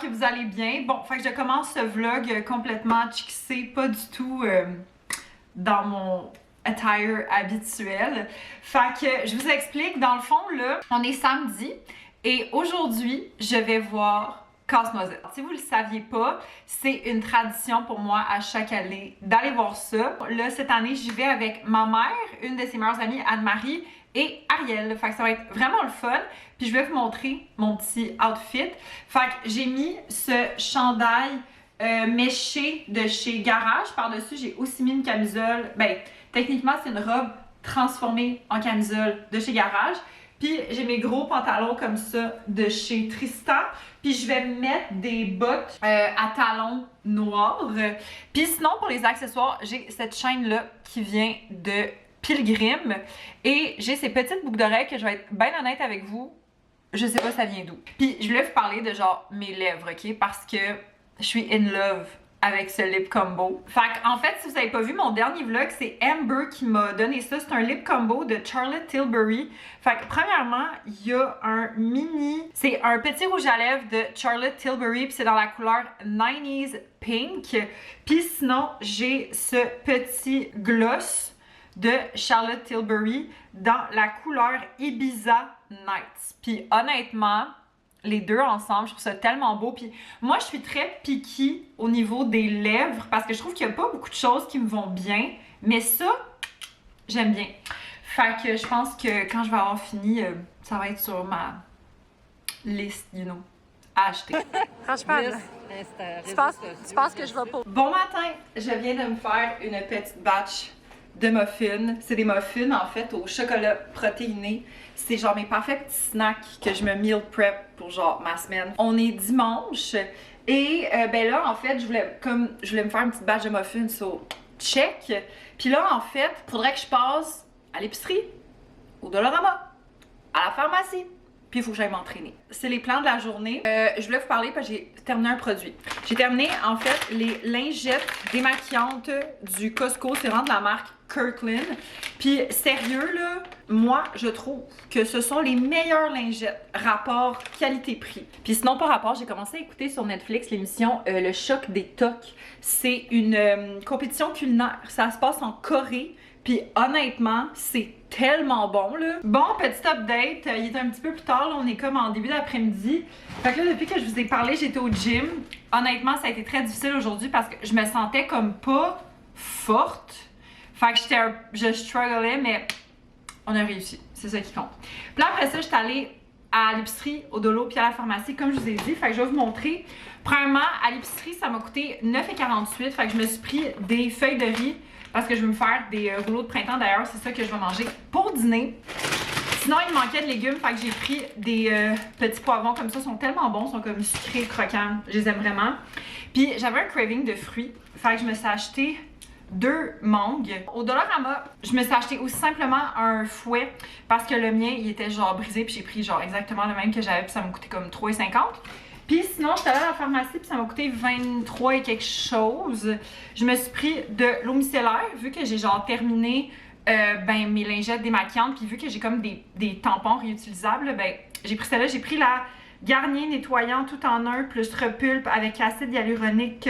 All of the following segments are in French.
que vous allez bien. Bon, fait que je commence ce vlog complètement chicksé, pas du tout dans mon attire habituel. Fait que je vous explique, dans le fond, là, on est samedi et aujourd'hui, je vais voir Casse-Noisette. Si vous le saviez pas, c'est une tradition pour moi à chaque année d'aller voir ça. Là, cette année, j'y vais avec ma mère, une de ses meilleures amies, Anne-Marie, et Ariel. Fait que ça va être vraiment le fun. Puis je vais vous montrer mon petit outfit. Fait que j'ai mis ce chandail méché de chez Garage. Par-dessus, j'ai aussi mis une camisole. Ben, techniquement, c'est une robe transformée en camisole de chez Garage. Puis j'ai mes gros pantalons comme ça de chez Tristan. Puis je vais mettre des bottes à talons noirs. Puis sinon, pour les accessoires, j'ai cette chaîne-là qui vient de Pilgrim. Et j'ai ces petites boucles d'oreilles que je vais être bien honnête avec vous. Je sais pas ça vient d'où. Puis je voulais vous parler de genre mes lèvres, ok? Parce que je suis in love avec ce lip combo. Fait en fait, si vous avez pas vu mon dernier vlog, c'est Amber qui m'a donné ça. C'est un lip combo de Charlotte Tilbury. Fait que premièrement, il y a un mini... C'est un petit rouge à lèvres de Charlotte Tilbury, puis c'est dans la couleur 90s Pink. Puis sinon, j'ai ce petit gloss de Charlotte Tilbury dans la couleur Ibiza Nights. Puis honnêtement, les deux ensemble, je trouve ça tellement beau. Puis moi, je suis très picky au niveau des lèvres parce que je trouve qu'il n'y a pas beaucoup de choses qui me vont bien. Mais ça, j'aime bien. Fait que je pense que quand je vais avoir fini, ça va être sur ma liste, you know, à acheter. Franchement, tu penses que je vais pas? Bon matin! Je viens de me faire une petite batch de muffins. C'est des muffins en fait au chocolat protéiné. C'est genre mes parfaits petits snacks que je me meal prep pour genre ma semaine. On est dimanche et ben là en fait je voulais me faire une petite batch de muffins so check. Puis là en fait faudrait que je passe à l'épicerie, au Dollarama, à la pharmacie. Puis il faut que j'aille m'entraîner. C'est les plans de la journée. Je voulais vous parler parce que j'ai terminé un produit. J'ai terminé en fait les lingettes démaquillantes du Costco. C'est vraiment de la marque Kirkland. Puis sérieux là, moi je trouve que ce sont les meilleures lingettes rapport qualité-prix. Puis sinon par rapport, j'ai commencé à écouter sur Netflix l'émission Le Choc des Tocs. C'est une compétition culinaire. Ça se passe en Corée. Puis honnêtement, c'est tellement bon là. Bon, petit update, il est un petit peu plus tard, là, on est comme en début d'après-midi. Fait que là, depuis que je vous ai parlé, j'étais au gym. Honnêtement, ça a été très difficile aujourd'hui parce que je me sentais comme pas forte. Fait que je strugglais, mais on a réussi. C'est ça qui compte. Puis là, après ça, j'étais allée à l'épicerie, au Dolo, puis à la pharmacie, comme je vous ai dit. Fait que je vais vous montrer. Premièrement, à l'épicerie, ça m'a coûté 9,48 $. Fait que je me suis pris des feuilles de riz parce que je veux me faire des rouleaux de printemps. D'ailleurs, c'est ça que je vais manger pour dîner. Sinon, il me manquait de légumes, fait que j'ai pris des petits poivrons comme ça. Ils sont tellement bons, ils sont comme sucrés, croquants. Je les aime vraiment. Puis j'avais un craving de fruits, fait que je me suis acheté 2 mangues. Au Dollarama, je me suis acheté aussi simplement un fouet parce que le mien, il était genre brisé, puis j'ai pris genre exactement le même que j'avais, puis ça m'a coûté comme 3,50 $. Puis sinon, j'étais allée à la pharmacie, puis ça m'a coûté 23 et quelque chose. Je me suis pris de l'eau micellaire, vu que j'ai genre terminé ben, mes lingettes démaquillantes, puis vu que j'ai comme des tampons réutilisables, ben j'ai pris celle-là. J'ai pris la Garnier nettoyant tout en un, plus repulpe avec acide hyaluronique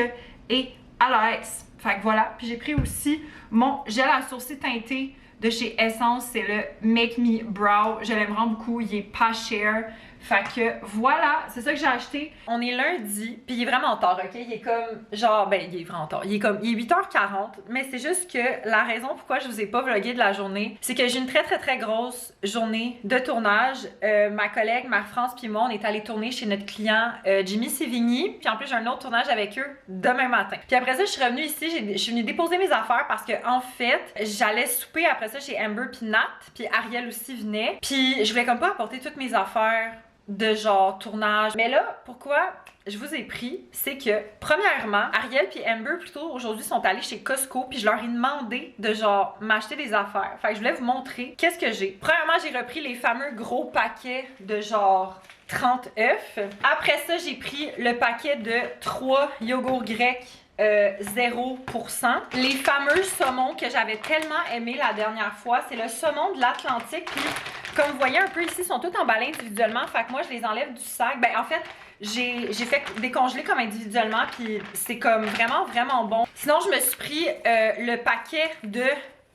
et aloès. Fait que voilà. Puis j'ai pris aussi mon gel à sourcils teinté de chez Essence. C'est le Make Me Brow. Je l'aime vraiment beaucoup. Il est pas cher. Fait que voilà, c'est ça que j'ai acheté. On est lundi, puis il est vraiment tard, ok? Il est comme, genre, ben il est vraiment tard. Il est 8h40, mais c'est juste que la raison pourquoi je vous ai pas vlogué de la journée, c'est que j'ai une très grosse journée de tournage. Ma collègue Marc-France puis moi, on est allé tourner chez notre client Jimmy Sévigny, puis en plus j'ai un autre tournage avec eux demain matin. Puis après ça, je suis revenue ici, je suis venue déposer mes affaires parce que en fait, j'allais souper après ça chez Amber puis Nat, puis Ariel aussi venait. Puis je voulais comme pas apporter toutes mes affaires de genre tournage. Mais là, pourquoi je vous ai pris, c'est que premièrement, Ariel puis Amber plutôt aujourd'hui sont allés chez Costco, puis je leur ai demandé de genre m'acheter des affaires. Fait que je voulais vous montrer qu'est-ce que j'ai. Premièrement, j'ai repris les fameux gros paquets de genre 30 œufs. Après ça, j'ai pris le paquet de 3 yogourts grecs 0%. Les fameux saumons que j'avais tellement aimé la dernière fois, c'est le saumon de l'Atlantique. Puis, comme vous voyez un peu ici, ils sont tous emballés individuellement. Fait que moi, je les enlève du sac. Ben, en fait, j'ai fait décongeler comme individuellement. Puis, c'est comme vraiment, vraiment bon. Sinon, je me suis pris le paquet de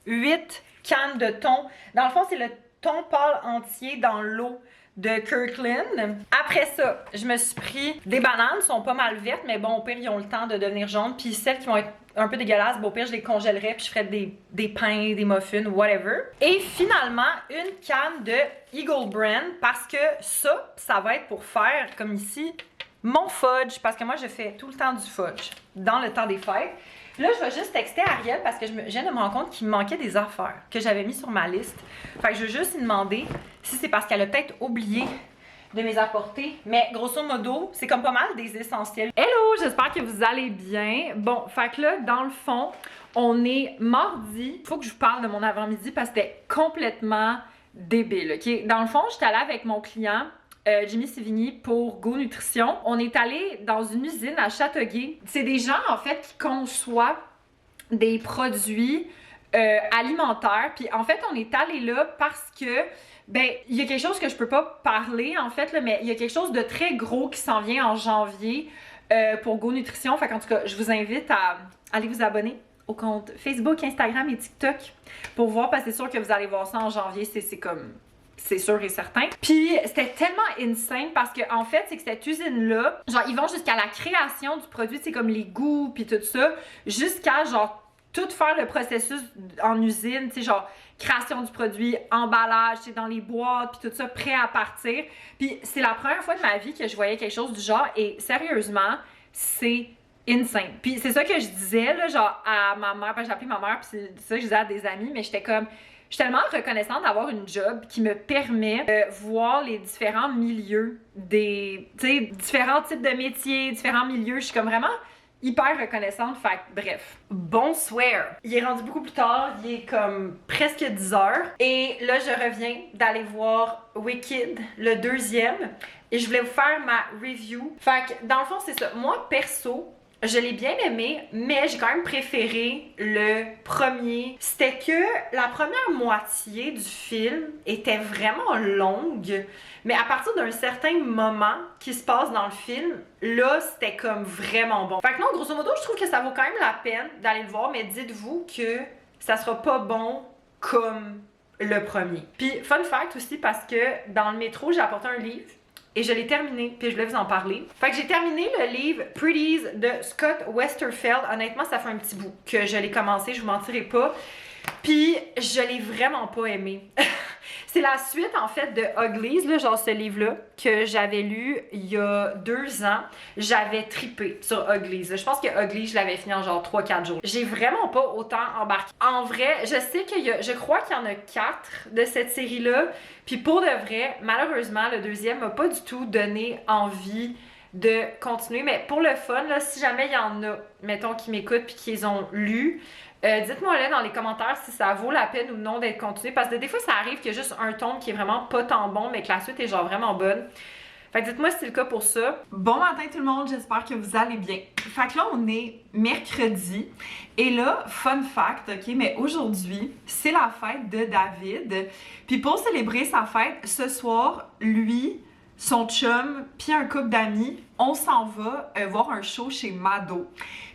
8 cannes de thon. Dans le fond, c'est le thon pâle entier dans l'eau de Kirkland. Après ça, je me suis pris des bananes, sont pas mal vertes, mais bon, au pire, ils ont le temps de devenir jaunes. Puis celles qui vont être un peu dégueulasses, bon, au pire, je les congèlerais, puis je ferais des pains, des muffins, whatever. Et finalement, une canne de Eagle Brand, parce que ça va être pour faire, comme ici, mon fudge, parce que moi, je fais tout le temps du fudge dans le temps des fêtes. Là, je vais juste texter Ariel parce que je viens de me rendre compte qu'il me manquait des affaires que j'avais mis sur ma liste. Fait que je veux juste lui demander si c'est parce qu'elle a peut-être oublié de mes apporter. Mais grosso modo, c'est comme pas mal des essentiels. Hello, j'espère que vous allez bien. Bon, fait que là, dans le fond, on est mardi. Faut que je vous parle de mon avant-midi parce que c'était complètement débile, ok? Dans le fond, j'étais allée avec mon client Jimmy Sévigny pour Go Nutrition. On est allé dans une usine à Châteauguay. C'est des gens, en fait, qui conçoivent des produits alimentaires. Puis, en fait, on est allé là parce que, ben, il y a quelque chose que je peux pas parler, en fait, là, mais il y a quelque chose de très gros qui s'en vient en janvier pour Go Nutrition. Fait qu'en tout cas, je vous invite à aller vous abonner au compte Facebook, Instagram et TikTok pour voir, parce que c'est sûr que vous allez voir ça en janvier. C'est comme... c'est sûr et certain. Puis c'était tellement insane parce que en fait, c'est que cette usine-là, genre ils vont jusqu'à la création du produit, c'est comme les goûts puis tout ça, jusqu'à genre tout faire le processus en usine, tu sais, genre création du produit, emballage, tu sais, dans les boîtes puis tout ça, prêt à partir. Puis c'est la première fois de ma vie que je voyais quelque chose du genre et sérieusement, c'est insane. Puis c'est ça que je disais là, genre à ma mère, j'ai appelé ma mère puis c'est ça que je disais à des amis, mais j'étais comme... je suis tellement reconnaissante d'avoir une job qui me permet de voir les différents milieux, tu sais, différents types de métiers, différents milieux. Je suis comme vraiment hyper reconnaissante. Fait que, bref. Bonsoir. Il est rendu beaucoup plus tard. Il est comme presque 10 heures. Et là, je reviens d'aller voir Wicked, le deuxième. Et je voulais vous faire ma review. Fait que, dans le fond, c'est ça. Moi, perso, je l'ai bien aimé, mais j'ai quand même préféré le premier. C'était que la première moitié du film était vraiment longue, mais à partir d'un certain moment qui se passe dans le film, là, c'était comme vraiment bon. Fait que non, grosso modo, je trouve que ça vaut quand même la peine d'aller le voir, mais dites-vous que ça sera pas bon comme le premier. Puis, fun fact aussi, parce que dans le métro, j'ai apporté un livre. Et je l'ai terminé, puis je voulais vous en parler. Fait que j'ai terminé le livre Pretties de Scott Westerfeld. Honnêtement, ça fait un petit bout que je l'ai commencé, je vous mentirai pas. Puis je l'ai vraiment pas aimé. C'est la suite en fait de Uglies, là, genre ce livre-là, que j'avais lu il y a 2 ans. J'avais trippé sur Uglies. Je pense que Uglies, je l'avais fini en genre 3-4 jours. J'ai vraiment pas autant embarqué. En vrai, je sais je crois qu'il y en a 4 de cette série-là. Puis pour de vrai, malheureusement, le deuxième m'a pas du tout donné envie de continuer. Mais pour le fun, là, si jamais il y en a, mettons, qui m'écoutent puis qu'ils ont lu, dites-moi là dans les commentaires si ça vaut la peine ou non d'être continué. Parce que des fois, ça arrive qu'il y a juste un tome qui est vraiment pas tant bon, mais que la suite est genre vraiment bonne. Fait que dites-moi si c'est le cas pour ça. Bon matin tout le monde, j'espère que vous allez bien. Fait que là, on est mercredi. Et là, fun fact, ok, mais aujourd'hui, c'est la fête de David. Puis pour célébrer sa fête, ce soir, lui, son chum, puis un couple d'amis, on s'en va voir un show chez Mado.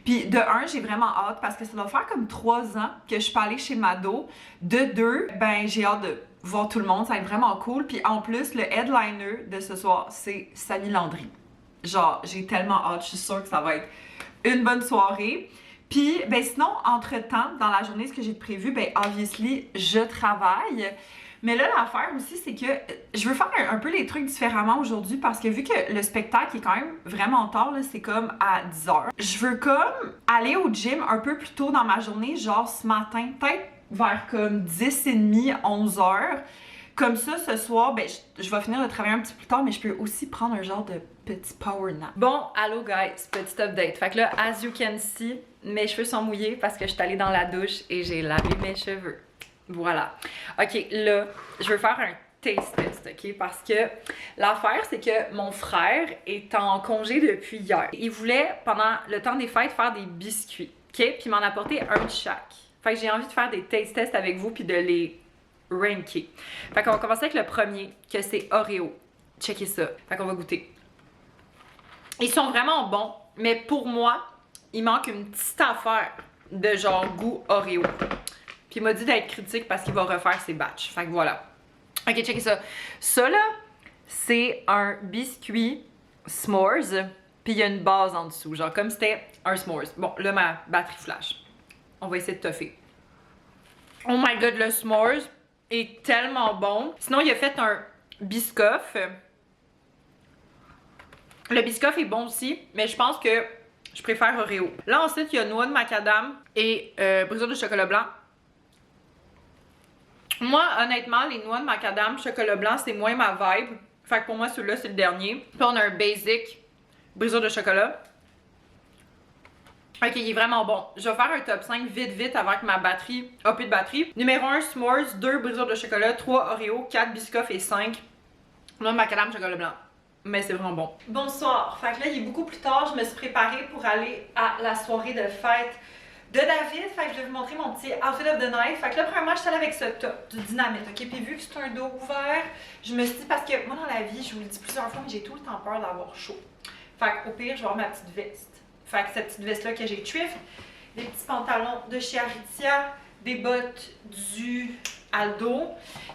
Puis de un, j'ai vraiment hâte parce que ça doit faire comme 3 ans que je suis pas allée chez Mado. De 2, ben j'ai hâte de voir tout le monde, ça va être vraiment cool. Puis en plus, le headliner de ce soir, c'est Samy Landry. Genre, j'ai tellement hâte, je suis sûre que ça va être une bonne soirée. Puis, ben sinon, entre-temps, dans la journée, ce que j'ai prévu, ben obviously, je travaille. Mais là, l'affaire aussi, c'est que je veux faire un peu les trucs différemment aujourd'hui parce que vu que le spectacle est quand même vraiment tard, c'est comme à 10h, je veux comme aller au gym un peu plus tôt dans ma journée, genre ce matin, peut-être vers comme 10h30, 11h. Comme ça, ce soir, ben, je vais finir de travailler un petit peu plus tard, mais je peux aussi prendre un genre de petit power nap. Bon, allô guys, petit update. Fait que là, as you can see, mes cheveux sont mouillés parce que je suis allée dans la douche et j'ai lavé mes cheveux. Voilà. OK, là, je veux faire un taste test, ok? Parce que l'affaire, c'est que mon frère est en congé depuis hier. Il voulait, pendant le temps des fêtes, faire des biscuits, ok? Puis il m'en a apporté un de chaque. Fait que j'ai envie de faire des taste tests avec vous puis de les ranker. Fait qu'on va commencer avec le premier, que c'est Oreo. Checkez ça. Fait qu'on va goûter. Ils sont vraiment bons, mais pour moi, il manque une petite affaire de genre goût Oreo. Puis il m'a dit d'être critique parce qu'il va refaire ses batchs. Fait que voilà. Ok, checkez ça. Ça là, c'est un biscuit s'mores, puis il y a une base en dessous, genre comme si c'était un s'mores. Bon, là, ma batterie flash. On va essayer de toffer. Oh my god, le s'mores est tellement bon. Sinon, il a fait un biscoff. Le biscoff est bon aussi, mais je pense que je préfère Oreo. Là, ensuite, il y a noix de macadam et brisure de chocolat blanc. Moi, honnêtement, les noix de macadam, chocolat blanc, c'est moins ma vibe. Fait que pour moi, celui-là, c'est le dernier. Puis on a un basic, brisure de chocolat. Ok, il est vraiment bon. Je vais faire un top 5 vite avant que ma batterie a plus de batterie. Numéro 1, s'mores, 2 brisures de chocolat, 3 Oreo, 4 biscoff et 5 noix de macadam, chocolat blanc. Mais c'est vraiment bon. Bonsoir. Fait que là, il est beaucoup plus tard. Je me suis préparée pour aller à la soirée de fête de David. Fait que je vais vous montrer mon petit outfit of the night. Fait que là, premièrement, je suis allée avec ce top du Dynamite, ok? Puis vu que c'est un dos ouvert, je me suis dit, parce que moi, dans la vie, je vous le dis plusieurs fois, mais j'ai tout le temps peur d'avoir chaud. Fait qu'au pire, je vais avoir ma petite veste. Fait que cette petite veste-là que j'ai thrift, des petits pantalons de chez Aritzia, des bottes du Aldo.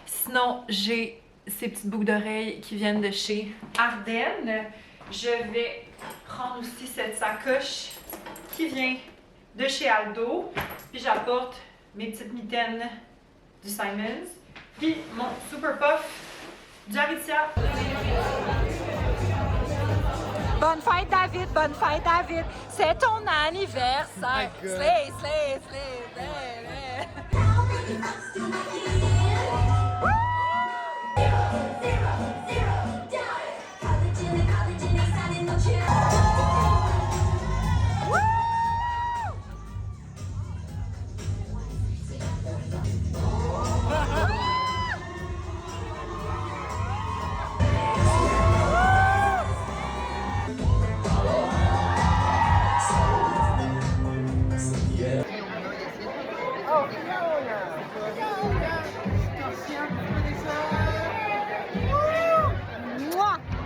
Sinon, j'ai ces petites boucles d'oreilles qui viennent de chez Ardennes. Je vais prendre aussi cette sacoche qui vient de chez Aldo. Puis j'apporte mes petites mitaines du Simons. Puis mon Super Puff du Aritzia. Bonne fête, David! Bonne fête, David! C'est ton anniversaire! Slay, slay, slay, slay!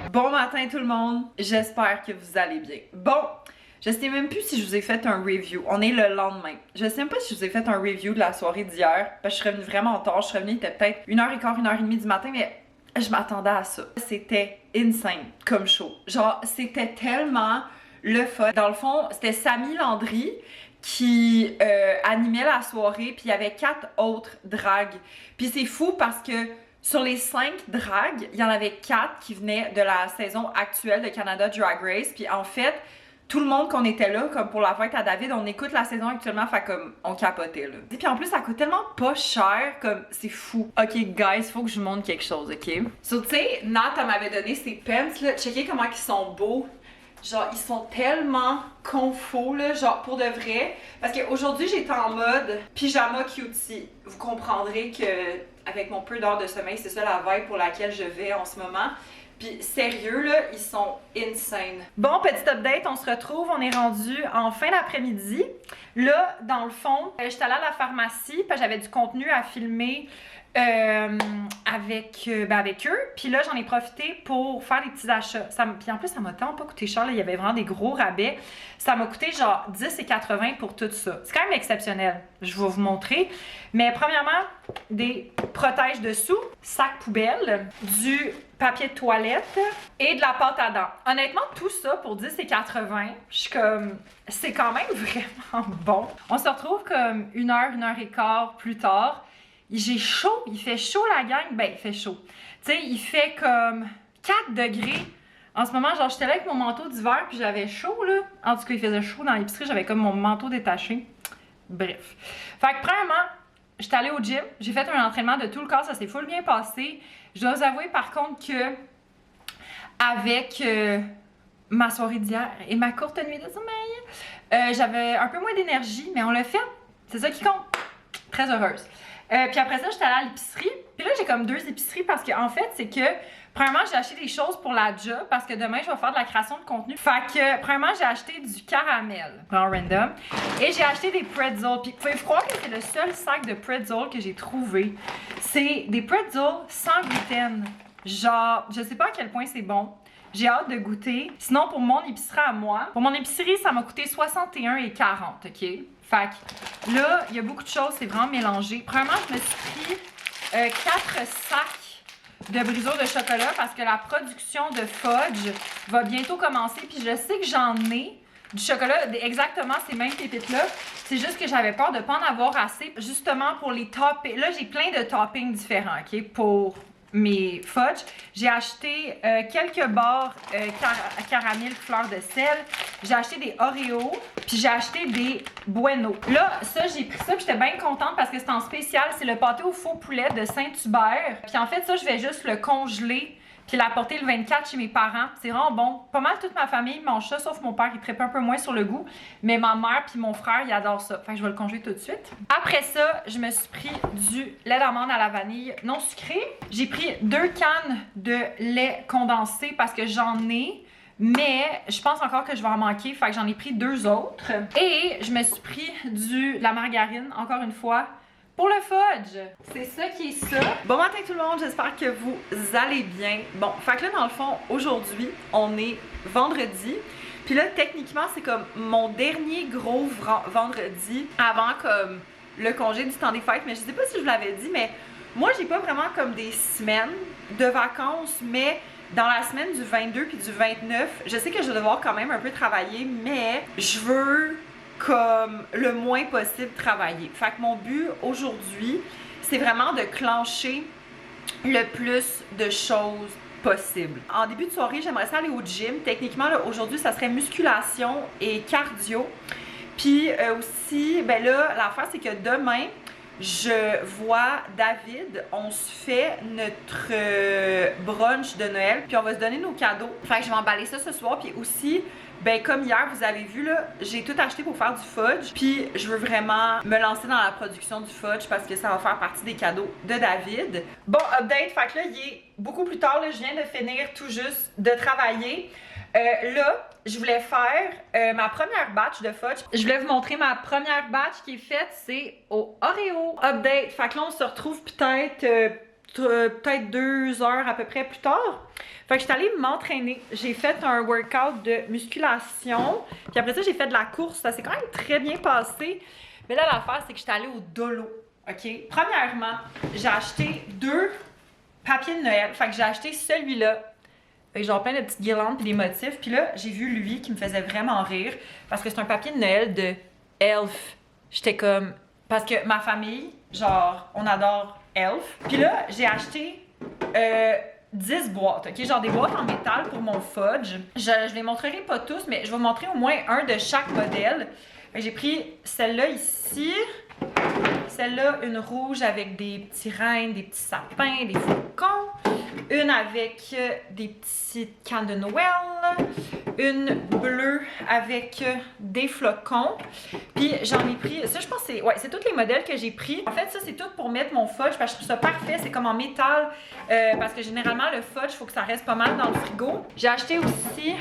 Bon matin tout le monde, j'espère que vous allez bien. Bon, je sais même plus si je vous ai fait un review, on est le lendemain. Je sais même pas si je vous ai fait un review de la soirée d'hier, parce que je serais venue vraiment en tard, je serais venue, il était peut-être 1h15, 1h30 du matin, mais je m'attendais à ça. C'était insane comme show, genre c'était tellement le fun. Dans le fond, c'était Samy Landry qui animait la soirée, puis il y avait 4 autres dragues. Puis c'est fou parce que sur les 5 dragues, il y en avait 4 qui venaient de la saison actuelle de Canada Drag Race. Puis en fait, tout le monde qu'on était là, comme pour la fête à David, on écoute la saison actuellement, fait comme on capotait là. Et puis en plus, ça coûte tellement pas cher, comme c'est fou. Ok guys, faut que je vous montre quelque chose, ok? So tu sais, Nat, elle m'avait donné ces pants là, checkez comment ils sont beaux. Genre, ils sont tellement confos, là, genre, pour de vrai. Parce qu'aujourd'hui, j'étais en mode pyjama cutie. Vous comprendrez que avec mon peu d'heures de sommeil, c'est ça la vibe pour laquelle je vais en ce moment. Puis sérieux, là, ils sont insane. Bon, petit update, on se retrouve, on est rendu en fin d'après-midi. Là, dans le fond, j'étais allée à la pharmacie, parce que j'avais du contenu à filmer avec eux. Puis là, j'en ai profité pour faire des petits achats. Puis en plus, ça m'a tant pas coûté cher. Là. Il y avait vraiment des gros rabais. Ça m'a coûté genre 10,80 pour tout ça. C'est quand même exceptionnel. Je vais vous montrer. Mais premièrement, des protèges dessous, sac poubelle, du papier de toilette et de la pâte à dents. Honnêtement, tout ça pour 10,80, je suis comme... C'est quand même vraiment bon. On se retrouve comme 1h15 plus tard. J'ai chaud, il fait chaud la gang, ben il fait chaud. Tu sais, il fait comme 4 degrés. En ce moment, genre j'étais là avec mon manteau d'hiver puis j'avais chaud là. En tout cas, il faisait chaud dans l'épicerie, j'avais comme mon manteau détaché. Bref. Fait que premièrement, j'étais allée au gym, j'ai fait un entraînement de tout le corps, ça s'est full bien passé. Je dois vous avouer par contre que avec ma soirée d'hier et ma courte nuit de sommeil, j'avais un peu moins d'énergie, mais on l'a fait. C'est ça qui compte. Très heureuse. Puis après ça, j'étais allée à l'épicerie. Puis là, j'ai comme deux épiceries parce que en fait, c'est que premièrement, j'ai acheté des choses pour la job parce que demain, je vais faire de la création de contenu. Fait que, premièrement, j'ai acheté du caramel, en random, et j'ai acheté des pretzels. Puis, pouvez-vous croire que c'est le seul sac de pretzels que j'ai trouvé? C'est des pretzels sans gluten. Genre, je sais pas à quel point c'est bon. J'ai hâte de goûter. Sinon, pour mon épicerie à moi, pour mon épicerie, ça m'a coûté 61,40, OK? Fait que là, il y a beaucoup de choses, c'est vraiment mélangé. Premièrement, je me suis pris 4 sacs de brisure de chocolat parce que la production de fudge va bientôt commencer. Puis je sais que j'en ai du chocolat, exactement ces mêmes pépites-là. C'est juste que j'avais peur de ne pas en avoir assez, justement pour les toppings. Là, j'ai plein de toppings différents, OK, pour mes fudge. J'ai acheté quelques barres caramel fleur de sel. J'ai acheté des Oreos. Puis j'ai acheté des Bueno. Là, ça, j'ai pris ça. Puis j'étais bien contente parce que c'est en spécial. C'est le pâté au faux poulet de Saint-Hubert. Puis en fait, ça, je vais juste le congeler. Puis l'apporter le 24 chez mes parents. C'est vraiment bon. Pas mal toute ma famille mange ça, sauf mon père, il trippe un peu moins sur le goût. Mais ma mère puis mon frère, ils adorent ça. Fait que je vais le congeler tout de suite. Après ça, je me suis pris du lait d'amande à la vanille non sucré. J'ai pris 2 cannes de lait condensé parce que j'en ai. Mais je pense encore que je vais en manquer. Fait que j'en ai pris 2 autres. Et je me suis pris de la margarine, encore une fois, pour le fudge. C'est ça qui est ça. Bon matin tout le monde, j'espère que vous allez bien. Bon, fait que là dans le fond, aujourd'hui, on est vendredi. Puis là, techniquement, c'est comme mon dernier gros vendredi avant comme le congé du temps des fêtes. Mais je sais pas si je vous l'avais dit, mais moi, j'ai pas vraiment comme des semaines de vacances, mais dans la semaine du 22 puis du 29, je sais que je vais devoir quand même un peu travailler, mais je veux comme le moins possible travailler. Fait que mon but aujourd'hui, c'est vraiment de clencher le plus de choses possible. En début de soirée, j'aimerais ça aller au gym. Techniquement, là, aujourd'hui, ça serait musculation et cardio. Puis aussi, ben là, l'affaire, c'est que demain, je vois David, on se fait notre brunch de Noël, puis on va se donner nos cadeaux. Fait que je vais emballer ça ce soir, puis aussi, ben comme hier, vous avez vu là, j'ai tout acheté pour faire du fudge, puis je veux vraiment me lancer dans la production du fudge parce que ça va faire partie des cadeaux de David. Bon, update, fait que là, il est beaucoup plus tard, là, je viens de finir tout juste de travailler. Là, je voulais faire ma première batch de fudge. Je voulais vous montrer ma première batch qui est faite, c'est au Oreo. Update, fait que là, on se retrouve peut-être 2 heures à peu près plus tard. Fait que je suis allée m'entraîner. J'ai fait un workout de musculation. Puis après ça, j'ai fait de la course. Ça s'est quand même très bien passé. Mais là, l'affaire, c'est que je suis allée au Dolo. OK? Premièrement, j'ai acheté 2 papiers de Noël. Fait que j'ai acheté celui-là. Fait que genre plein de petites guirlandes et des motifs. Puis là, j'ai vu lui qui me faisait vraiment rire. Parce que c'est un papier de Noël de Elf. J'étais comme... Parce que ma famille, genre, on adore Elf. Puis là, j'ai acheté 10 boîtes, OK? Genre des boîtes en métal pour mon fudge. Je les montrerai pas tous, mais je vais vous montrer au moins un de chaque modèle. J'ai pris celle-là ici. Celle-là, une rouge avec des petits reines, des petits sapins, des faucons. Une avec des petites cannes de Noël. Une bleue avec des flocons. Puis j'en ai pris, ça je pense que c'est tous les modèles que j'ai pris. En fait, ça c'est tout pour mettre mon fudge parce que je trouve ça parfait. C'est comme en métal parce que généralement le fudge, il faut que ça reste pas mal dans le frigo. J'ai acheté aussi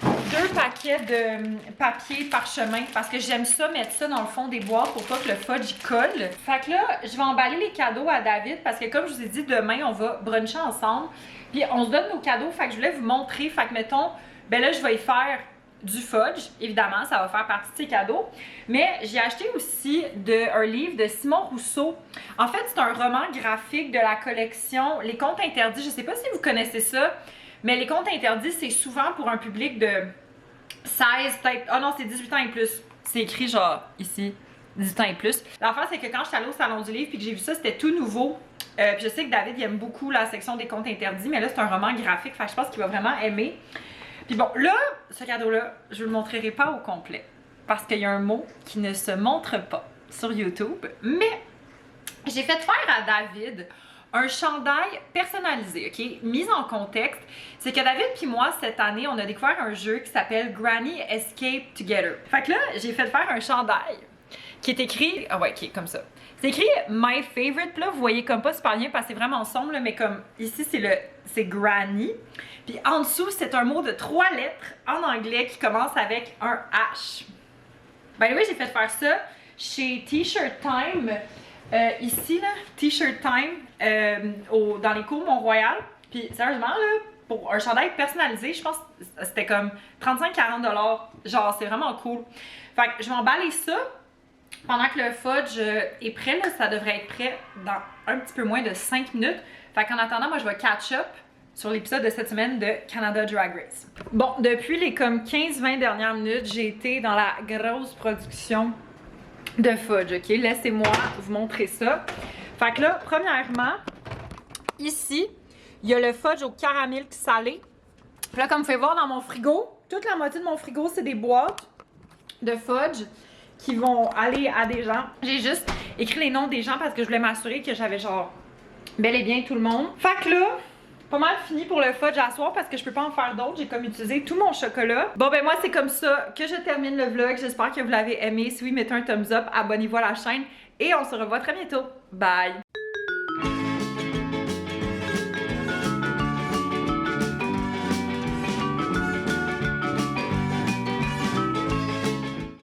2 paquets de papier parchemin parce que j'aime ça mettre ça dans le fond des boîtes pour pas que le fudge y colle. Fait que là, je vais emballer les cadeaux à David parce que comme je vous ai dit, demain on va bruncher ensemble. Puis on se donne nos cadeaux, fait que je voulais vous montrer. Fait que mettons, ben là je vais y faire du fudge, évidemment, ça va faire partie de ses cadeaux. Mais j'ai acheté aussi un livre de Simon Rousseau. En fait, c'est un roman graphique de la collection Les Contes Interdits. Je sais pas si vous connaissez ça, mais Les Contes Interdits, c'est souvent pour un public de 16, peut-être... Ah non, c'est 18 ans et plus. C'est écrit genre ici, 18 ans et plus. L'affaire, c'est que quand je suis allée au Salon du Livre puis que j'ai vu ça, c'était tout nouveau. Puis je sais que David, il aime beaucoup la section des Contes Interdits, mais là, c'est un roman graphique, fait que je pense qu'il va vraiment aimer. Puis bon, là, ce cadeau-là, je ne le montrerai pas au complet parce qu'il y a un mot qui ne se montre pas sur YouTube. Mais j'ai fait faire à David un chandail personnalisé, OK? Mise en contexte, c'est que David puis moi, cette année, on a découvert un jeu qui s'appelle Granny Escape Together. Fait que là, j'ai fait faire un chandail qui est écrit, ah ouais, qui est comme ça. C'est écrit My Favorite, puis là, vous voyez comme pas super bien parce que c'est vraiment sombre, là, mais comme ici, c'est Granny. Puis en dessous, c'est un mot de 3 lettres en anglais qui commence avec un H. Ben oui, j'ai fait faire ça chez T-Shirt Time, ici, là, T-Shirt Time, dans les cours Mont-Royal. Puis sérieusement, là, pour un chandail personnalisé, je pense que c'était comme 35-40 $. Genre, c'est vraiment cool. Fait que je vais emballer ça. Pendant que le fudge est prêt, là, ça devrait être prêt dans un petit peu moins de 5 minutes. Fait qu'en attendant, moi, je vais catch up sur l'épisode de cette semaine de Canada Drag Race. Bon, depuis les comme 15-20 dernières minutes, j'ai été dans la grosse production de fudge, ok? Laissez-moi vous montrer ça. Fait que là, premièrement, ici, il y a le fudge au caramel salé. Puis là, comme vous pouvez voir dans mon frigo, toute la moitié de mon frigo, c'est des boîtes de fudge qui vont aller à des gens. J'ai juste écrit les noms des gens parce que je voulais m'assurer que j'avais genre bel et bien tout le monde. Fait que là, pas mal fini pour le fudge à soir parce que je peux pas en faire d'autres. J'ai comme utilisé tout mon chocolat. Bon ben moi c'est comme ça que je termine le vlog. J'espère que vous l'avez aimé. Si oui, mettez un thumbs up, abonnez-vous à la chaîne et on se revoit très bientôt. Bye!